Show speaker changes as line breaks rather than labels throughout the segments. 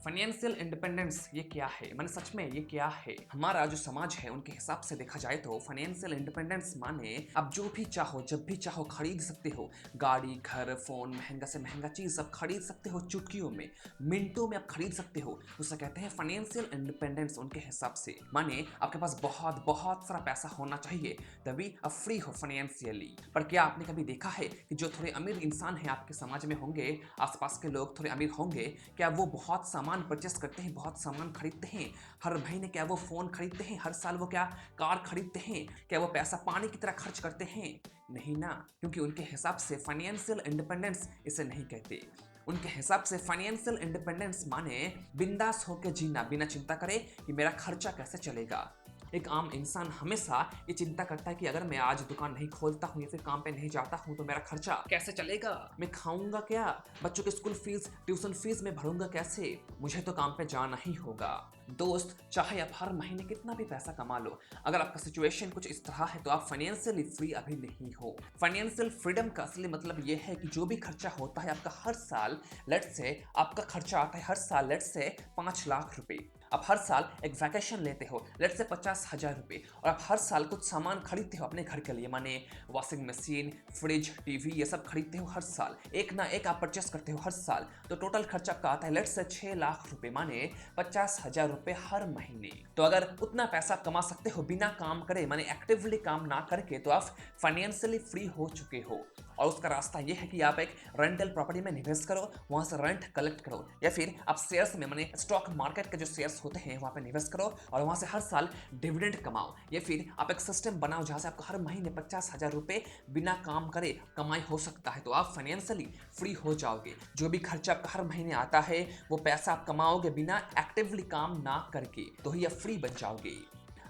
Financial independence ये क्या है? माने सच में ये क्या है? हमारा जो समाज है उनके हिसाब से देखा जाए तो फाइनेंशियल इंडिपेंडेंस माने आप जो भी चाहो जब भी चाहो खरीद सकते हो। गाड़ी, घर, फोन, महंगा से महंगा चीज सब खरीद सकते हो चुटकियों में, मिनटों में आप खरीद सकते हो। उसे कहते हैं फाइनेंशियल इंडिपेंडेंस उनके हिसाब से। माने आपके पास बहुत बहुत सारा पैसा होना चाहिए तभी आप फ्री हो फाइनेंशियली। पर क्या आपने कभी देखा है कि जो थोड़े अमीर इंसान हैं आपके समाज में होंगे, आसपास के लोग थोड़े अमीर होंगे, क्या वो बहुत सामान परचेस करते हैं, बहुत सामान खरीदते हैं? हर महीने क्या वो फोन खरीदते हैं? हर साल वो क्या कार खरीदते हैं? क्या वो पैसा पानी की तरह खर्च करते हैं? नहीं ना, क्योंकि उनके हिसाब से फाइनेंशियल इंडिपेंडेंस इसे नहीं कहते। उनके हिसाब से फाइनेंशियल इंडिपेंडेंस माने बिंदास होकर जीना, बिना चिंता करे कि मेरा खर्चा कैसे चलेगा। एक आम इंसान हमेशा ये चिंता करता है कि अगर मैं आज दुकान नहीं खोलता हूँ या फिर काम पे नहीं जाता हूँ तो मेरा खर्चा कैसे चलेगा, मैं खाऊंगा क्या, बच्चों की स्कूल फीस, ट्यूशन फीस में भरूंगा कैसे, मुझे तो काम पे जाना ही होगा। दोस्त, चाहे आप हर महीने कितना भी पैसा कमा लो, अगर आपका सिचुएशन कुछ इस तरह है तो आप फाइनेंशियली फ्री अभी नहीं हो। फाइनेंशियल फ्रीडम का असली मतलब यह है कि जो भी खर्चा होता है आपका हर साल, लेट्स से आपका खर्चा आता है हर साल लेट्स से 5 लाख रुपए। आप हर साल एक वैकेशन लेते हो लेट्स से 50,000 रुपए, और आप हर साल कुछ सामान खरीदते हो अपने घर के लिए, माने वॉशिंग मशीन, फ्रिज, टीवी, ये सब खरीदते हो हर साल, एक ना एक आप परचेस करते हो हर साल, तो टोटल खर्चा आपका आता है लेट्स से 6 लाख रुपए, माने 50,000 रुपए हर महीने। तो अगर उतना पैसा कमा सकते हो बिना काम करे, माने एक्टिवली काम ना करके, तो आप फाइनेंशियली फ्री हो चुके हो। और उसका रास्ता यह है कि आप एक रेंटल प्रॉपर्टी में निवेश करो, वहां से रेंट कलेक्ट करो, या फिर आप शेयर्स में, माने स्टॉक मार्केट के जो शेयर्स होते हैं वहां पे निवेश करो और वहां से हर साल डिविडेंड कमाओ, या फिर आप एक सिस्टम बनाओ जहां से आपको हर महीने 50,000 रुपए बिना काम करे कमाई हो सकता है, तो आप फाइनेंशियली फ्री हो जाओगे। जो भी खर्चा आपका हर महीने आता है वो पैसा आप कमाओगे बिना एक्टिवली काम ना करके, तो ही आप फ्री बन जाओगे।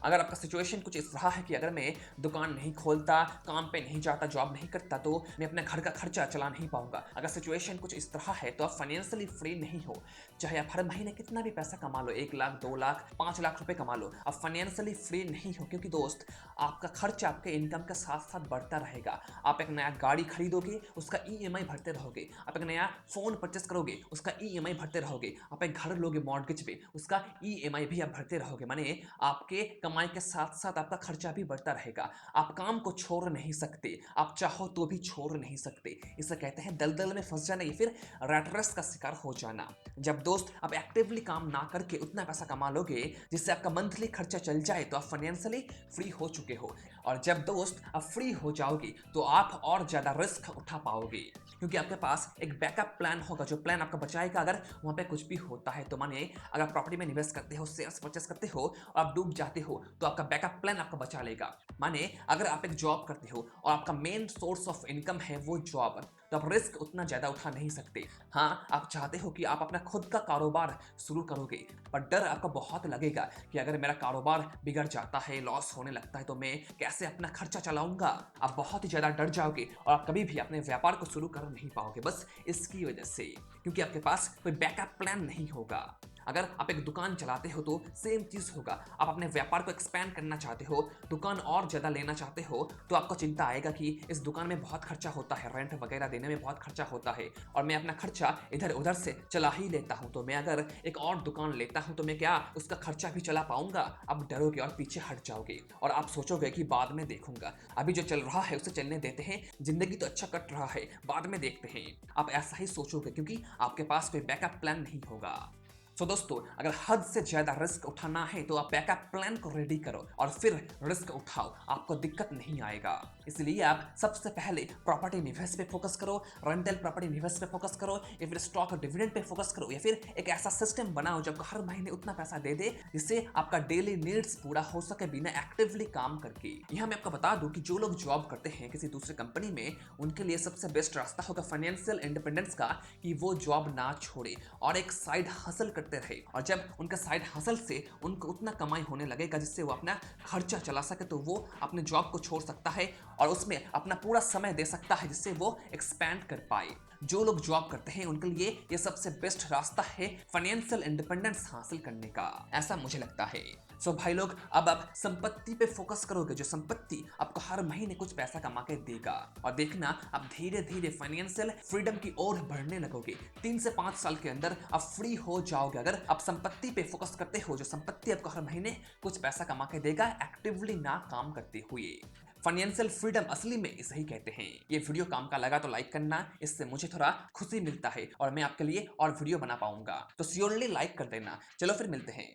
अगर आपका सिचुएशन कुछ इस रहा है कि अगर मैं दुकान नहीं खोलता, काम पे नहीं जाता, जॉब नहीं करता, तो मैं अपने घर का खर्चा चला नहीं पाऊंगा, अगर सिचुएशन कुछ इस तरह है तो आप फाइनेंशियली फ्री नहीं हो। चाहे आप हर महीने कितना भी पैसा कमा लो, 1 लाख, 2 लाख, 5 लाख रुपए कमा लो, आप फाइनेंशियली फ्री नहीं हो, क्योंकि दोस्त आपका खर्चा आपके इनकम के साथ साथ बढ़ता रहेगा। आप एक नया गाड़ी खरीदोगे, उसका ईएमआई भरते रहोगे, आप एक नया फोन परचेस करोगे, उसका ईएमआई भरते रहोगे, आप एक घर लोगे मॉर्गेज पे, उसका ईएमआई भी आप भरते रहोगे, माने आपके कमाई के साथ साथ आपका खर्चा भी बढ़ता रहेगा। आप काम को छोड़ नहीं सकते, आप चाहो तो भी छोड़ नहीं सकते। इसे कहते हैं दलदल में फंस जाना या फिर रैट रेस का शिकार हो जाना। जब दोस्त आप एक्टिवली काम ना करके उतना पैसा कमा लोगे जिससे आपका मंथली खर्चा चल जाए, तो आप फाइनेंशियली फ्री हो चुके हो। और जब दोस्त आप फ्री हो जाओगे तो आप और ज्यादा रिस्क उठा पाओगे, क्योंकि आपके पास एक बैकअप प्लान होगा जो प्लान आपका बचाएगा अगर वहां पे कुछ भी होता है। तो माने अगर प्रॉपर्टी में निवेश करते हो, शेयर्स परचेस करते हो और आप डूब जाते हो, तो आपका बैकअप प्लान आपको बचा लेगा। माने अगर आप एक जॉब करते हो और आपका मेन सोर्स ऑफ इनकम है वो जॉब, तो आप रिस्क उतना ज्यादा उठा नहीं सकते। हाँ, आप चाहते हो कि आप अपना खुद का कारोबार शुरू करोगे, पर डर आपको बहुत लगेगा कि अगर मेरा कारोबार बिगड़ जाता है, लॉस होने लगता है, तो मैं कैसे अपना खर्चा चलाऊंगा। आप बहुत ही ज्यादा डर जाओगे और आप कभी भी अपने व्यापार को शुरू कर नहीं पाओगे, बस इसकी वजह से, क्योंकि आपके पास कोई बैकअप प्लान नहीं होगा। अगर आप एक दुकान चलाते हो तो सेम चीज होगा। आप अपने व्यापार को एक्सपैंड करना चाहते हो, दुकान और ज्यादा लेना चाहते हो, तो आपको चिंता आएगा कि इस दुकान में बहुत खर्चा होता है, रेंट वगैरह देने में बहुत खर्चा होता है, और मैं अपना खर्चा इधर उधर से चला ही लेता हूं, तो मैं अगर एक और दुकान लेता हूं तो मैं क्या उसका खर्चा भी चला पाऊंगा। आप डरोगे और पीछे हट जाओगे और आप सोचोगे कि बाद में देखूंगा, अभी जो चल रहा है उसे चलने देते हैं, जिंदगी तो अच्छा कट रहा है, बाद में देखते हैं। आप ऐसा ही सोचोगे क्योंकि आपके पास कोई बैकअप प्लान नहीं होगा। तो दोस्तों, अगर हद से ज्यादा रिस्क उठाना है तो आप बैकअप प्लान को रेडी करो और फिर रिस्क उठाओ, आपको दिक्कत नहीं आएगा। इसलिए आप सबसे पहले प्रॉपर्टी निवेश पे फोकस करो, रेंटल प्रॉपर्टी निवेश पे फोकस करो, या फिर स्टॉक डिविडेंड पे फोकस करो, या फिर एक ऐसा सिस्टम बनाओ जो आपको हर महीने उतना पैसा दे दे जिससे आपका डेली नीड्स पूरा हो सके बिना एक्टिवली काम करके। यहाँ मैं आपको बता दूं कि जो लोग जॉब करते हैं किसी दूसरी कंपनी में, उनके लिए सबसे बेस्ट रास्ता होगा फाइनेंशियल इंडिपेंडेंस का, कि वो जॉब ना छोड़े और एक साइड हसल करते रहे। और जब उनका साइड हसल से उनको उतना कमाई होने लगेगा जिससे वो अपना खर्चा चला सके, तो वो अपने जॉब को छोड़ सकता है और उसमें अपना पूरा समय दे सकता है जिससे वो एक्सपैंड कर पाए। जो लोग जॉब करते हैं उनके लिए ये सबसे बेस्ट रास्ता है फाइनेंशियल इंडिपेंडेंस हासिल करने का, ऐसा मुझे लगता है। सो भाई लोग, अब आप संपत्ति पे फोकस करोगे, जो संपत्ति आपको हर महीने कुछ पैसा कमा के देगा, और देखना आप धीरे धीरे फाइनेंशियल फ्रीडम की ओर बढ़ने लगोगे। 3 से 5 साल के अंदर आप फ्री हो जाओगे अगर आप संपत्ति पे फोकस करते हो, जो संपत्ति आपको हर महीने कुछ पैसा कमा के देगा, एक्टिवली ना काम करते हुए। फाइनेंशियल फ्रीडम असली में इसे ही कहते हैं। ये वीडियो काम का लगा तो लाइक करना, इससे मुझे थोड़ा खुशी मिलता है और मैं आपके लिए और वीडियो बना पाऊंगा, तो श्योरली लाइक कर देना। चलो फिर मिलते हैं।